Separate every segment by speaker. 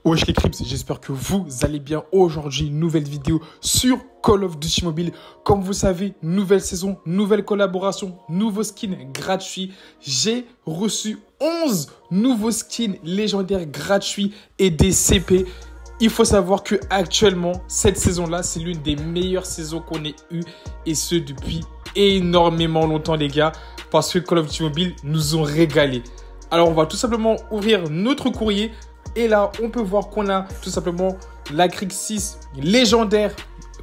Speaker 1: Wesh les Crips, j'espère que vous allez bien. Aujourd'hui, nouvelle vidéo sur Call of Duty Mobile. Comme vous savez, nouvelle saison, nouvelle collaboration, nouveaux skins gratuits. J'ai reçu 11 nouveaux skins légendaires gratuits et des CP. Il faut savoir que actuellement, cette saison-là, c'est l'une des meilleures saisons qu'on ait eues. Et ce, depuis énormément longtemps, les gars. Parce que Call of Duty Mobile nous ont régalé. Alors, on va tout simplement ouvrir notre courrier. Et là, on peut voir qu'on a tout simplement la Krieg 6 légendaire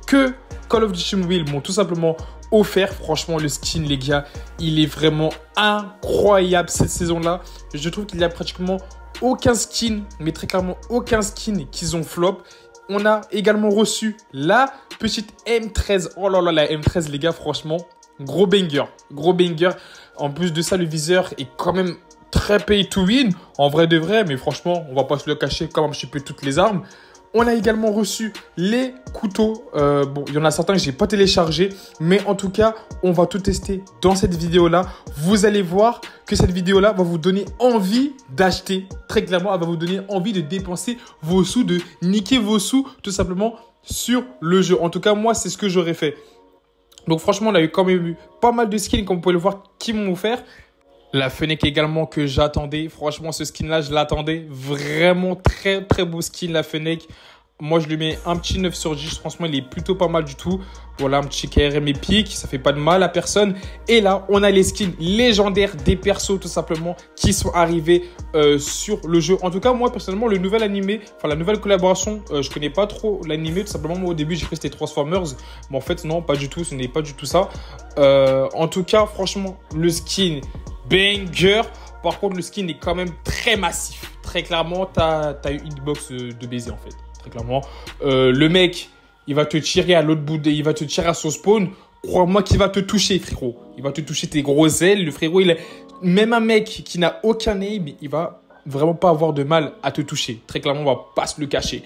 Speaker 1: que Call of Duty Mobile m'ont tout simplement offert. Franchement, le skin, les gars, il est vraiment incroyable cette saison-là. Je trouve qu'il n'y a pratiquement aucun skin, mais très clairement aucun skin qu'ils ont flop. On a également reçu la petite M13. Oh là là, la M13, les gars, franchement, gros banger. Gros banger. En plus de ça, le viseur est quand même très pay to win, en vrai de vrai, mais franchement, on va pas se le cacher, comme un petit peu toutes les armes. On a également reçu les couteaux. Bon, il y en a certains que j'ai pas téléchargés, mais en tout cas, on va tout tester dans cette vidéo-là. Vous allez voir que cette vidéo-là va vous donner envie d'acheter. Très clairement, elle va vous donner envie de dépenser vos sous, de niquer vos sous, tout simplement, sur le jeu. En tout cas, moi, c'est ce que j'aurais fait. Donc, franchement, on a eu quand même eu pas mal de skins, comme vous pouvez le voir, qui m'ont offert. La Fennec également que j'attendais. Franchement, ce skin-là, je l'attendais. Vraiment très, très beau skin, la Fennec. Moi, je lui mets un petit 9 sur 10. Franchement, il est plutôt pas mal du tout. Voilà, un petit KRM épique. Ça fait pas de mal à personne. Et là, on a les skins légendaires des persos, tout simplement, qui sont arrivés sur le jeu. En tout cas, moi, personnellement, le nouvel animé, enfin, la nouvelle collaboration, je connais pas trop l'animé. Tout simplement, moi, au début, j'ai cru que c'était Transformers. Mais en fait, non, pas du tout. Ce n'est pas du tout ça. En tout cas, franchement, le skin banger. Par contre, le skin est quand même très massif. Très clairement, tu as une hitbox de baiser en fait. Très clairement. Le mec, il va te tirer à l'autre bout, il va te tirer à son spawn. Crois-moi qu'il va te toucher, frérot. Il va te toucher tes grosses ailes. Le frérot, même un mec qui n'a aucun aim, il va vraiment pas avoir de mal à te toucher. Très clairement, on va pas se le cacher.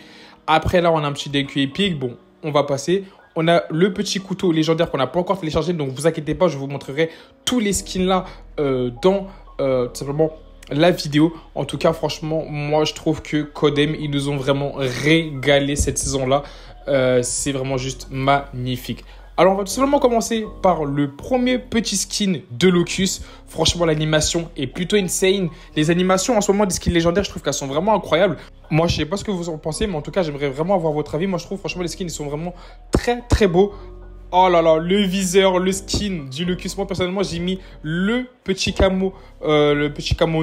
Speaker 1: Après, là, on a un petit DQ épique. Bon, on va passer. On a le petit couteau légendaire qu'on n'a pas encore téléchargé. Donc, vous inquiétez pas, je vous montrerai tous les skins là dans tout simplement la vidéo. En tout cas, franchement, moi, je trouve que Codem, ils nous ont vraiment régalé cette saison-là. C'est vraiment juste magnifique. Alors, on va tout simplement commencer par le premier petit skin de Locus. Franchement, l'animation est plutôt insane. Les animations en ce moment des skins légendaires, je trouve qu'elles sont vraiment incroyables. Moi, je sais pas ce que vous en pensez, mais en tout cas, j'aimerais vraiment avoir votre avis. Moi, je trouve franchement les skins, ils sont vraiment très, très beaux. Oh là là, le viseur, le skin du Locus. Moi, personnellement, j'ai mis le petit camo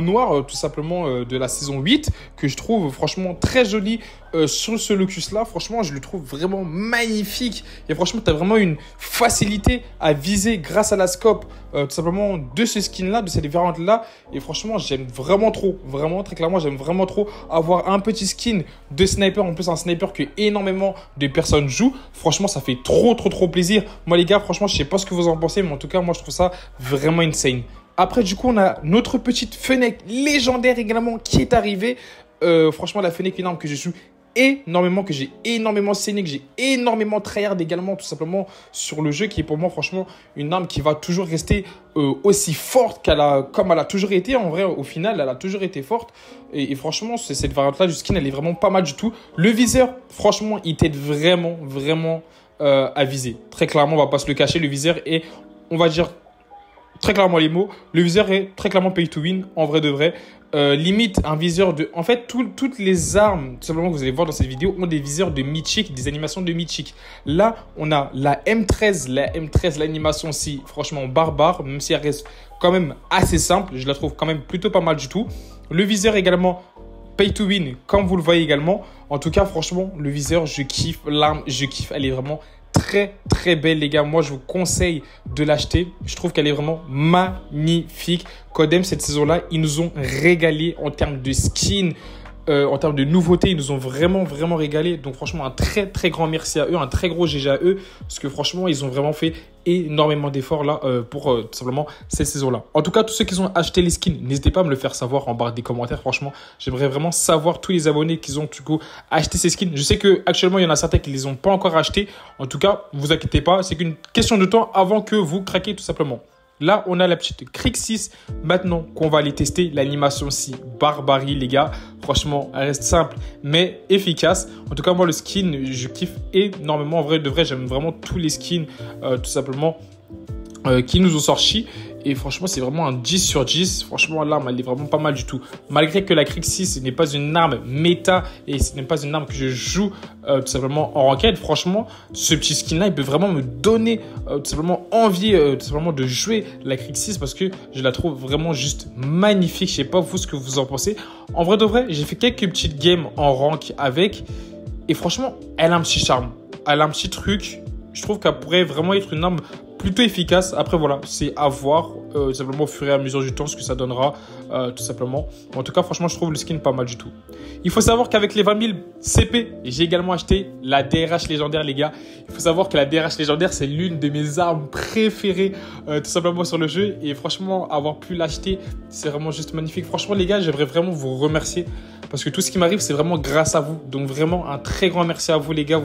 Speaker 1: noir, tout simplement, de la saison 8, que je trouve franchement très joli sur ce Locus-là. Franchement, je le trouve vraiment magnifique. Et franchement, tu as vraiment une facilité à viser grâce à la scope, tout simplement, de ce skin-là, de cette variante-là. Et franchement, j'aime vraiment trop. Vraiment, très clairement, j'aime vraiment trop avoir un petit skin de sniper. En plus, un sniper que énormément de personnes jouent. Franchement, ça fait trop, trop, trop plaisir. Moi, les gars, franchement, je sais pas ce que vous en pensez, mais en tout cas, moi, je trouve ça vraiment insane. Après, du coup, on a notre petite Fennec légendaire également qui est arrivée. Franchement, la Fennec, une arme que je joue énormément, que j'ai énormément saigné, que j'ai énormément tryhard également, tout simplement, sur le jeu, qui est pour moi, franchement, une arme qui va toujours rester aussi forte comme elle a toujours été. En vrai, au final, elle a toujours été forte. Et franchement, cette variante-là du skin, elle est vraiment pas mal du tout. Le viseur, franchement, il t'aide vraiment, vraiment à viser. Très clairement, on va pas se le cacher, le viseur est, on va dire, très clairement les mots, le viseur est très clairement pay to win, en vrai de vrai. Limite un viseur de... En fait, toutes les armes, tout simplement, que vous allez voir dans cette vidéo, ont des viseurs de mythique, des animations de mythique. Là, on a la M13. La M13, l'animation aussi, franchement, barbare, même si elle reste quand même assez simple. Je la trouve quand même plutôt pas mal du tout. Le viseur également pay to win, comme vous le voyez également. En tout cas, franchement, le viseur, je kiffe. L'arme, je kiffe. Elle est vraiment très, très belle, les gars. Moi, je vous conseille de l'acheter. Je trouve qu'elle est vraiment magnifique. Codem, cette saison-là, ils nous ont régalé en termes de skin, en termes de nouveautés. Ils nous ont vraiment, vraiment régalé. Donc, franchement, un très, très grand merci à eux. Un très gros GG à eux. Parce que, franchement, ils ont vraiment fait énormément d'efforts là pour tout simplement cette saison-là. En tout cas, tous ceux qui ont acheté les skins, n'hésitez pas à me le faire savoir en barre des commentaires. Franchement, j'aimerais vraiment savoir tous les abonnés qui ont du coup acheté ces skins. Je sais que actuellement il y en a certains qui les ont pas encore achetés. En tout cas, vous inquiétez pas, c'est qu'une question de temps avant que vous craquiez tout simplement. Là, on a la petite Crixis. Maintenant qu'on va aller tester l'animation aussi, barbarie les gars. Franchement, elle reste simple mais efficace. En tout cas, moi le skin, je kiffe énormément. En vrai, de vrai, j'aime vraiment tous les skins tout simplement qui nous ont sortis. Et franchement, c'est vraiment un 10 sur 10. Franchement, l'arme, elle est vraiment pas mal du tout. Malgré que la Crixis n'est pas une arme méta et ce n'est pas une arme que je joue tout simplement en ranked. Franchement, ce petit skin-là, il peut vraiment me donner tout simplement envie tout simplement de jouer la Crixis parce que je la trouve vraiment juste magnifique. Je sais pas vous ce que vous en pensez. En vrai de vrai, j'ai fait quelques petites games en rank avec et franchement, elle a un petit charme. Elle a un petit truc. Je trouve qu'elle pourrait vraiment être une arme plutôt efficace. Après, voilà, c'est à voir simplement au fur et à mesure du temps ce que ça donnera, tout simplement. En tout cas, franchement, je trouve le skin pas mal du tout. Il faut savoir qu'avec les 20 000 CP, j'ai également acheté la DRH légendaire, les gars. Il faut savoir que la DRH légendaire, c'est l'une de mes armes préférées, tout simplement sur le jeu. Et franchement, avoir pu l'acheter, c'est vraiment juste magnifique. Franchement, les gars, j'aimerais vraiment vous remercier parce que tout ce qui m'arrive, c'est vraiment grâce à vous. Donc, vraiment, un très grand merci à vous, les gars.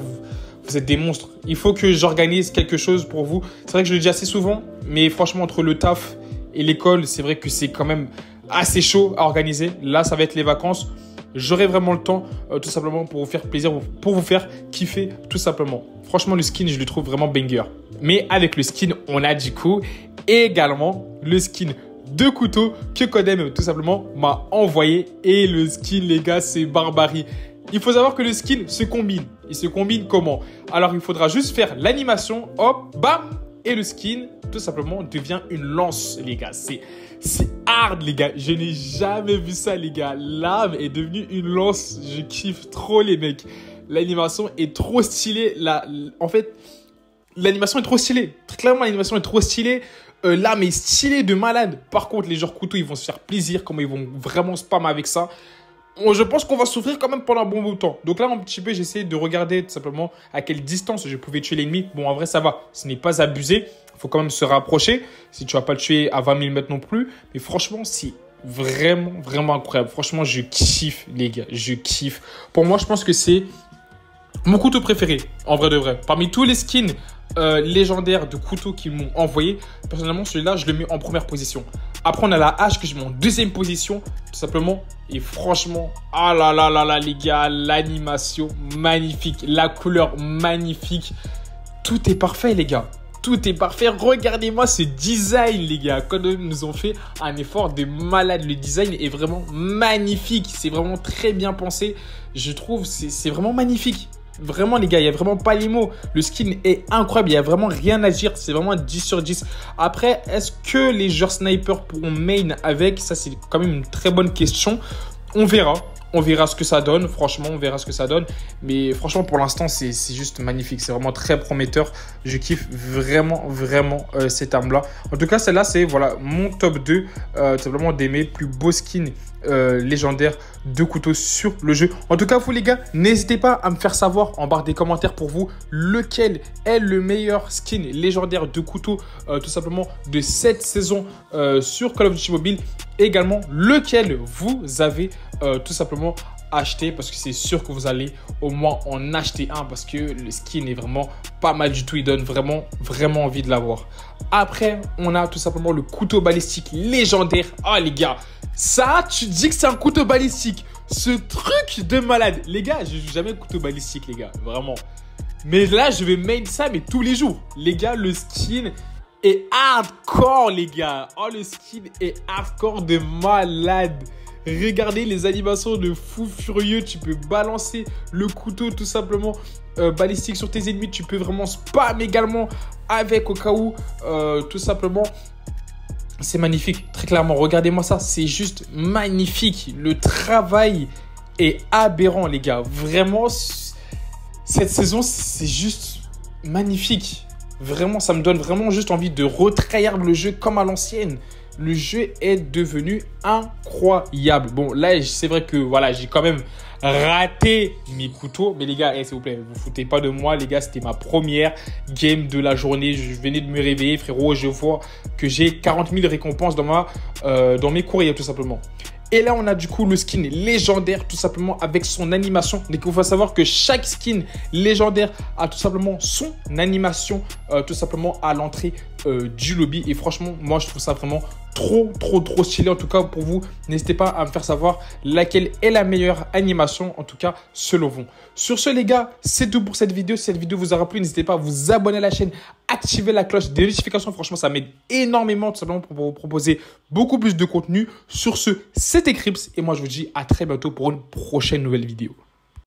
Speaker 1: Vous êtes des monstres. Il faut que j'organise quelque chose pour vous. C'est vrai que je le dis assez souvent, mais franchement, entre le taf et l'école, c'est vrai que c'est quand même assez chaud à organiser. Là, ça va être les vacances. J'aurai vraiment le temps, tout simplement, pour vous faire plaisir, pour vous faire kiffer, tout simplement. Franchement, le skin, je le trouve vraiment banger. Mais avec le skin, on a du coup également le skin de couteau que Codem, tout simplement, m'a envoyé. Et le skin, les gars, c'est barbarie. Il faut savoir que le skin se combine. Il se combine comment? Alors, il faudra juste faire l'animation. Hop, bam. Et le skin, tout simplement, devient une lance, les gars. C'est hard, les gars. Je n'ai jamais vu ça, les gars. L'arme est devenue une lance. Je kiffe trop, les mecs. L'animation est trop stylée. En fait, l'animation est trop stylée. Très clairement, l'animation est trop stylée. L'arme est stylée de malade. Par contre, les joueurs couteaux, ils vont se faire plaisir. Comment ils vont vraiment spam avec ça. Je pense qu'on va souffrir quand même pendant un bon bout de temps. Donc là, un petit peu, j'essaie de regarder tout simplement à quelle distance je pouvais tuer l'ennemi. Bon, en vrai, ça va. Ce n'est pas abusé. Il faut quand même se rapprocher. Si tu ne vas pas le tuer à 20 000 mètres non plus. Mais franchement, c'est vraiment, vraiment incroyable. Franchement, je kiffe, les gars. Je kiffe. Pour moi, je pense que c'est mon couteau préféré, en vrai de vrai. Parmi tous les skins légendaires de couteaux qu'ils m'ont envoyé, personnellement, celui-là, je le mets en première position. Après, on a la hache que je mets en deuxième position, tout simplement. Et franchement, ah là là là là, les gars, l'animation magnifique, la couleur magnifique. Tout est parfait, les gars. Tout est parfait. Regardez-moi ce design, les gars. Quand ils nous ont fait un effort de malade, le design est vraiment magnifique. C'est vraiment très bien pensé. Je trouve c'est vraiment magnifique. Vraiment, les gars, il n'y a vraiment pas les mots. Le skin est incroyable. Il n'y a vraiment rien à dire. C'est vraiment un 10 sur 10. Après, est-ce que les joueurs sniper pourront main avec? Ça, c'est quand même une très bonne question. On verra. On verra ce que ça donne. Franchement, on verra ce que ça donne. Mais franchement, pour l'instant, c'est juste magnifique. C'est vraiment très prometteur. Je kiffe vraiment, vraiment cette arme-là. En tout cas, celle-là, c'est voilà, mon top 2. Tout simplement des mes plus beaux skins légendaires de couteaux sur le jeu. En tout cas, vous les gars, n'hésitez pas à me faire savoir en barre des commentaires pour vous lequel est le meilleur skin légendaire de couteau tout simplement de cette saison sur Call of Duty Mobile. Également, lequel vous avez tout simplement acheté, parce que c'est sûr que vous allez au moins en acheter un parce que le skin est vraiment pas mal du tout. Il donne vraiment, vraiment envie de l'avoir. Après, on a tout simplement le couteau balistique légendaire. Ah les gars, ça, tu dis que c'est un couteau balistique. Ce truc de malade. Les gars, je joue jamais couteau balistique, les gars. Vraiment. Mais là, je vais main ça, mais tous les jours. Les gars, le skin est hardcore, les gars. Oh, le skin est hardcore de malade. Regardez les animations de fou furieux. Tu peux balancer le couteau tout simplement balistique sur tes ennemis. Tu peux vraiment spam également avec au cas où tout simplement. C'est magnifique, très clairement. Regardez-moi ça, c'est juste magnifique. Le travail est aberrant, les gars. Vraiment, cette saison, c'est juste magnifique. Vraiment, ça me donne vraiment juste envie de retravailler le jeu comme à l'ancienne. Le jeu est devenu incroyable. Bon, là, c'est vrai que voilà, j'ai quand même raté mes couteaux. Mais les gars, s'il vous plaît, vous foutez pas de moi. Les gars, c'était ma première game de la journée. Je venais de me réveiller, frérot. Je vois que j'ai 40 000 récompenses dans mes courriers, tout simplement. Et là, on a du coup le skin légendaire tout simplement avec son animation. Donc, il faut savoir que chaque skin légendaire a tout simplement son animation tout simplement à l'entrée du lobby. Et franchement, moi, je trouve ça vraiment trop stylé. En tout cas, pour vous, n'hésitez pas à me faire savoir laquelle est la meilleure animation, en tout cas, selon vous. Sur ce, les gars, c'est tout pour cette vidéo. Si cette vidéo vous aura plu, n'hésitez pas à vous abonner à la chaîne, activer la cloche des notifications. Franchement, ça m'aide énormément, tout simplement, pour vous proposer beaucoup plus de contenu. Sur ce, c'était Crips et moi, je vous dis à très bientôt pour une prochaine nouvelle vidéo.